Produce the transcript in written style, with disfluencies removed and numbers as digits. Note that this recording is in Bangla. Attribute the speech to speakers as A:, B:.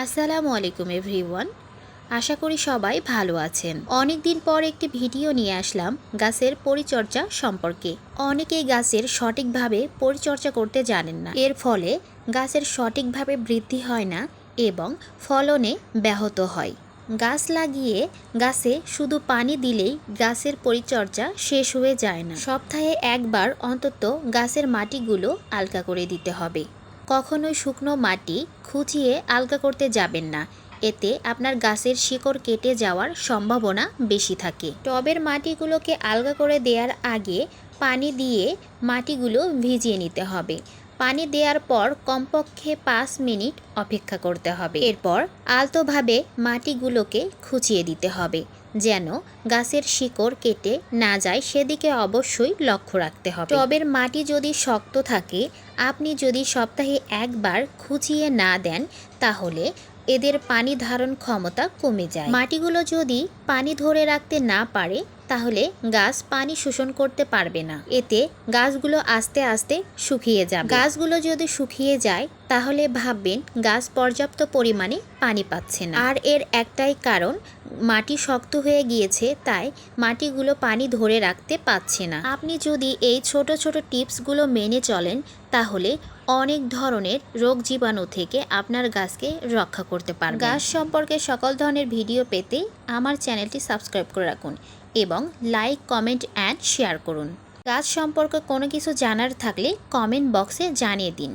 A: আসসালামু আলাইকুম এভরিওয়ান। আশা করি সবাই ভালো আছেন। অনেক দিন পর একটি ভিডিও নিয়ে আসলাম গাছের পরিচর্যা সম্পর্কে। অনেকেই গাছের সঠিকভাবে পরিচর্যা করতে জানেন না, এর ফলে গাছের সঠিকভাবে বৃদ্ধি হয় না এবং ফলনে ব্যাহত হয়। গাছ লাগিয়ে গাছে শুধু পানি দিলেই গাছের পরিচর্যা শেষ হয়ে যায় না। সপ্তাহে একবার অন্তত গাছের মাটিগুলো আলগা করে দিতে হবে। কখনোই শুকনো মাটি খুঁচিয়ে আলগা করতে যাবেন না, এতে আপনার গাছের শিকড় কেটে যাওয়ার সম্ভাবনা বেশি থাকে। টবের মাটিগুলোকে আলগা করে দেওয়ার আগে পানি দিয়ে মাটিগুলো ভিজিয়ে নিতে হবে। পানি দেওয়ার পর কমপক্ষে 5 মিনিট অপেক্ষা করতে হবে। এরপর আলতোভাবে মাটিগুলোকে খুঁচিয়ে দিতে হবে, যেন গাছের শিকড় কেটে না যায় সেদিকে অবশ্যই লক্ষ্য রাখতে হবে। টবের মাটি যদি শক্ত থাকে, আপনি যদি সপ্তাহে একবার খুঁচিয়ে না দেন, তাহলে এদের পানি ধারণ ক্ষমতা কমে যায়। মাটিগুলো যদি পানি ধরে রাখতে না পারে, তাহলে গাছ পানি শোষণ করতে পারবে না। এতে গাছগুলো আস্তে আস্তে শুকিয়ে যাবে। গাছগুলো যদি শুকিয়ে যায়, তাহলে ভাববেন গাছ পর্যাপ্ত পরিমাণে পানি পাচ্ছে না। আর এর একটাই কারণ, মাটি শক্ত হয়ে গিয়েছে, তাই মাটিগুলো পানি ধরে রাখতে পারছে না। আপনি যদি এই ছোট ছোট টিপসগুলো মেনে চলেন, তাহলে অনেক ধরনের রোগ জীবাণু থেকে আপনার গাছকে রক্ষা করতে পারবেন। গাছ সম্পর্কে সকল ধরনের ভিডিও পেতে আমার চ্যানেলটি সাবস্ক্রাইব করে রাখুন এবং লাইক, কমেন্ট অ্যান্ড শেয়ার করুন। গাছ সম্পর্কে কোনো কিছু জানার থাকলে কমেন্ট বক্সে জানিয়ে দিন।